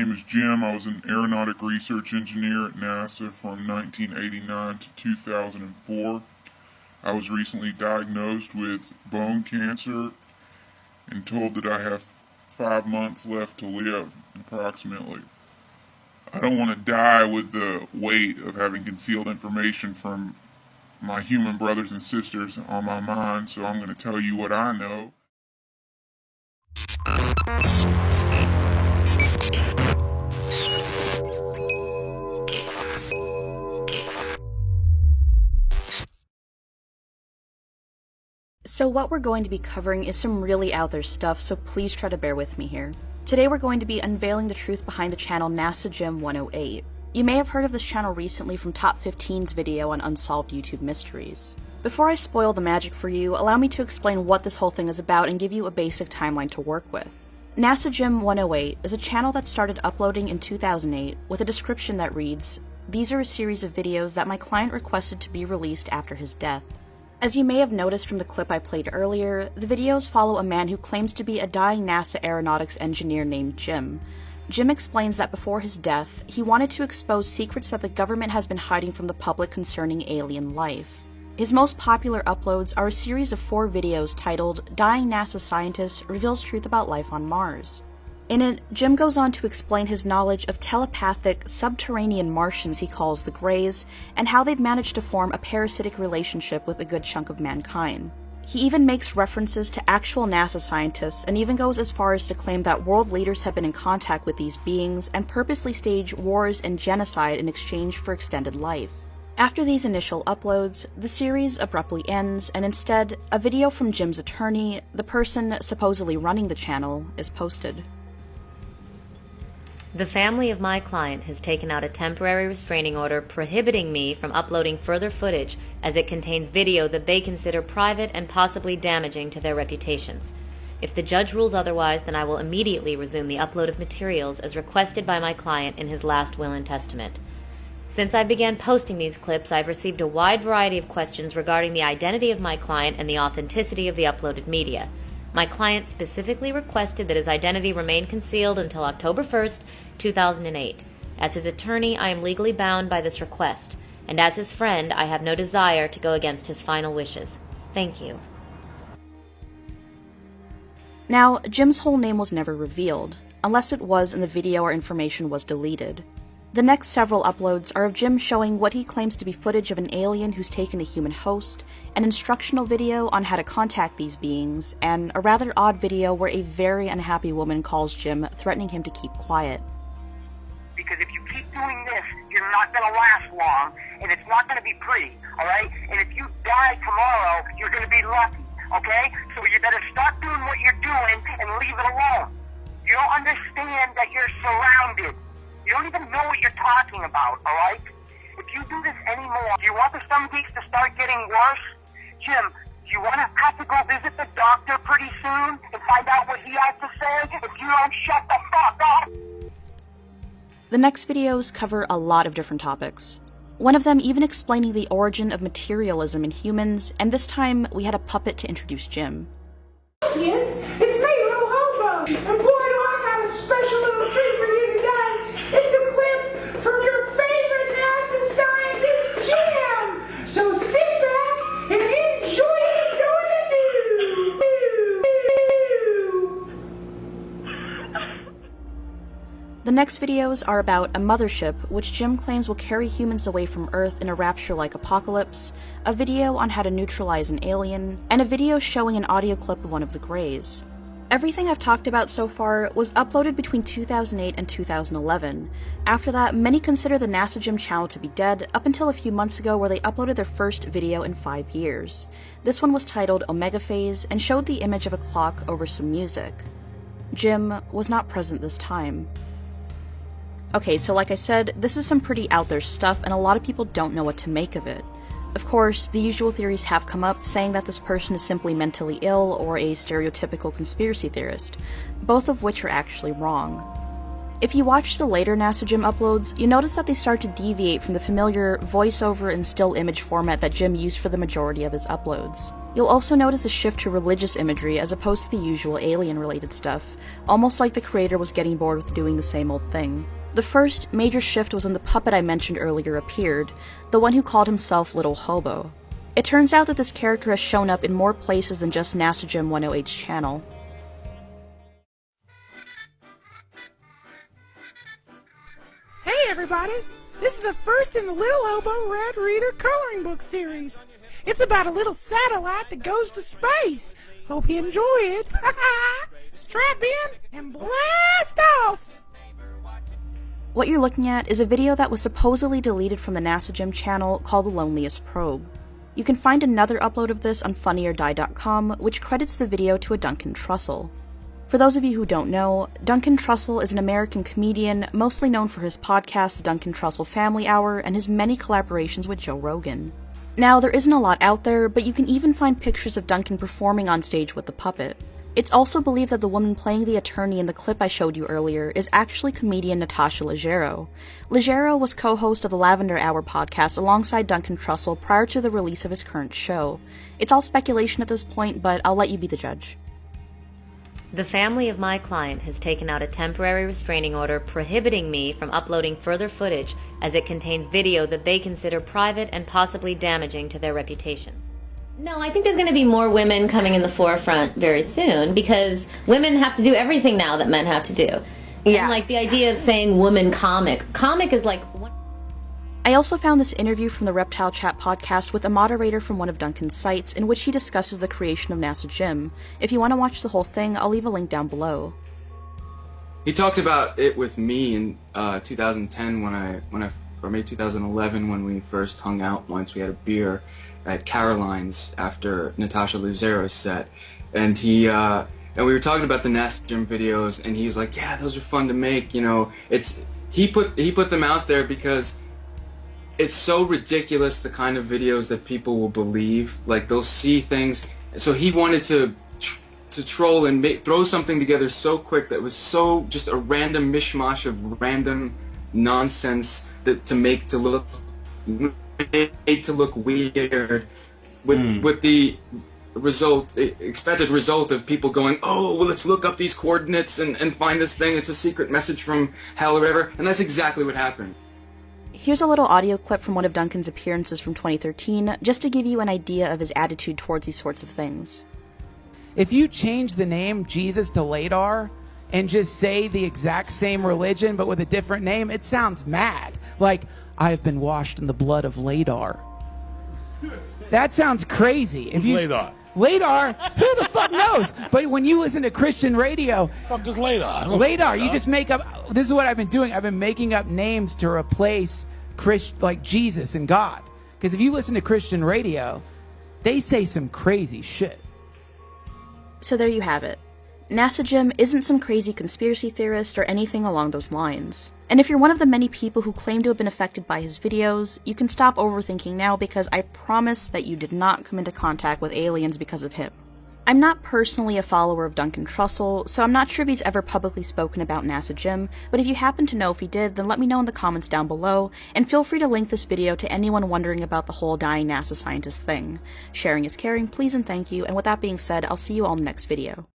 name is Jim. I was an aeronautic research engineer at NASA from 1989 to 2004. I was recently diagnosed with bone cancer and told that I have 5 months left to live, approximately. I don't want to die with the weight of having concealed information from my human brothers and sisters on my mind, so I'm going to tell you what I know. So what we're going to be covering is some really out there stuff, so please try to bear with me here. Today we're going to be unveiling the truth behind the channel NASA Jim 108. You may have heard of this channel recently from Top 15's video on unsolved YouTube mysteries. Before I spoil the magic for you, allow me to explain what this whole thing is about and give you a basic timeline to work with. NASA Jim 108 is a channel that started uploading in 2008 with a description that reads, "These are a series of videos that my client requested to be released after his death." As you may have noticed from the clip I played earlier, the videos follow a man who claims to be a dying NASA aeronautics engineer named Jim. Jim explains that before his death, he wanted to expose secrets that the government has been hiding from the public concerning alien life. His most popular uploads are a series of 4 videos titled "Dying NASA Scientist Reveals Truth About Life on Mars." In it, Jim goes on to explain his knowledge of telepathic, subterranean Martians he calls the Greys, and how they've managed to form a parasitic relationship with a good chunk of mankind. He even makes references to actual NASA scientists, and even goes as far as to claim that world leaders have been in contact with these beings and purposely stage wars and genocide in exchange for extended life. After these initial uploads, the series abruptly ends, and instead, a video from Jim's attorney, the person supposedly running the channel, is posted. The family of my client has taken out a temporary restraining order prohibiting me from uploading further footage as it contains video that they consider private and possibly damaging to their reputations. If the judge rules otherwise, then I will immediately resume the upload of materials as requested by my client in his last will and testament. Since I began posting these clips, I've received a wide variety of questions regarding the identity of my client and the authenticity of the uploaded media. My client specifically requested that his identity remain concealed until October 1st, 2008. As his attorney, I am legally bound by this request, and as his friend, I have no desire to go against his final wishes. Thank you. Now, Jim's whole name was never revealed, unless it was in the video or information was deleted. The next several uploads are of Jim showing what he claims to be footage of an alien who's taken a human host, an instructional video on how to contact these beings, and a rather odd video where a very unhappy woman calls Jim, threatening him to keep quiet. Because if you keep doing this, you're not going to last long, and it's not going to be pretty, alright? And if you die tomorrow, you're going to be lucky, okay? So you better stop doing what you're doing and leave it alone. You don't understand that you're surrounded. You don't even know what you're talking about, alright? If you do this anymore, do you want the stomach to start getting worse? Jim, do you want to have to go visit the doctor pretty soon and find out what he has to say if you don't shut the fuck up? The next videos cover a lot of different topics. One of them even explaining the origin of materialism in humans, and this time we had a puppet to introduce Jim. It's me, Little Hobo, and boy do I got a special little treat for you today. It's a clip from your favorite NASA scientist, Jim! So sit back and enjoy The next videos are about a mothership, which Jim claims will carry humans away from Earth in a rapture-like apocalypse, a video on how to neutralize an alien, and a video showing an audio clip of one of the Greys. Everything I've talked about so far was uploaded between 2008 and 2011. After that, many consider the NASA Jim channel to be dead, up until a few months ago where they uploaded their first video in 5 years. This one was titled Omega Phase and showed the image of a clock over some music. Jim was not present this time. Okay, so like I said, this is some pretty out there stuff and a lot of people don't know what to make of it. Of course, the usual theories have come up, saying that this person is simply mentally ill or a stereotypical conspiracy theorist, both of which are actually wrong. If you watch the later NASA Jim uploads, you notice that they start to deviate from the familiar voiceover and still image format that Jim used for the majority of his uploads. You'll also notice a shift to religious imagery as opposed to the usual alien-related stuff, almost like the creator was getting bored with doing the same old thing. The first major shift was when the puppet I mentioned earlier appeared, the one who called himself Little Hobo. It turns out that this character has shown up in more places than just NASA Gym 108's channel. Hey everybody! This is the first in the Little Hobo Red Reader coloring book series. It's about a little satellite that goes to space. Hope you enjoy it. Strap in and blast off! What you're looking at is a video that was supposedly deleted from the NASA Gym channel called The Loneliest Probe. You can find another upload of this on funnyordie.com, which credits the video to a Duncan Trussell. For those of you who don't know, Duncan Trussell is an American comedian mostly known for his podcast The Duncan Trussell Family Hour and his many collaborations with Joe Rogan. Now, there isn't a lot out there, but you can even find pictures of Duncan performing on stage with the puppet. It's also believed that the woman playing the attorney in the clip I showed you earlier is actually comedian Natasha Leggero. Leggero was co-host of the Lavender Hour podcast alongside Duncan Trussell prior to the release of his current show. It's all speculation at this point, but I'll let you be the judge. The family of my client has taken out a temporary restraining order prohibiting me from uploading further footage as it contains video that they consider private and possibly damaging to their reputations. No, I think there's going to be more women coming in the forefront very soon because women have to do everything now that men have to do. Yes. And like the idea of saying woman comic is like... I also found this interview from the Reptile Chat podcast with a moderator from one of Duncan's sites in which he discusses the creation of NASA Gym. If you want to watch the whole thing, I'll leave a link down below. He talked about it with me in 2010 or maybe 2011 when we first hung out once. We had a beer at Caroline's after Natasha Leggero's set, and we were talking about the NASA Gym videos, and he was like, "Yeah, those are fun to make." You know, he put them out there because it's so ridiculous the kind of videos that people will believe. Like they'll see things, so he wanted to troll and throw something together so quick that was so just a random mishmash of random nonsense to look weird with the expected result of people going, "Oh, well, let's look up these coordinates and find this thing. It's a secret message from hell or whatever." And that's exactly what happened. Here's a little audio clip from one of Duncan's appearances from 2013, just to give you an idea of his attitude towards these sorts of things. If you change the name Jesus to Ladar and just say the exact same religion but with a different name, it sounds mad. Like, I have been washed in the blood of Ladar. That sounds crazy. Who's Ladar? Ladar? Who the fuck knows? But when you listen to Christian radio... Fuck is Ladar? Ladar, you just make up... This is what I've been doing. I've been making up names to replace like Jesus and God. Because if you listen to Christian radio, they say some crazy shit. So there you have it. NASA Gym isn't some crazy conspiracy theorist or anything along those lines. And if you're one of the many people who claim to have been affected by his videos, you can stop overthinking now because I promise that you did not come into contact with aliens because of him. I'm not personally a follower of Duncan Trussell, so I'm not sure if he's ever publicly spoken about NASA Gym, but if you happen to know if he did, then let me know in the comments down below, and feel free to link this video to anyone wondering about the whole dying NASA scientist thing. Sharing is caring, please and thank you, and with that being said, I'll see you all in the next video.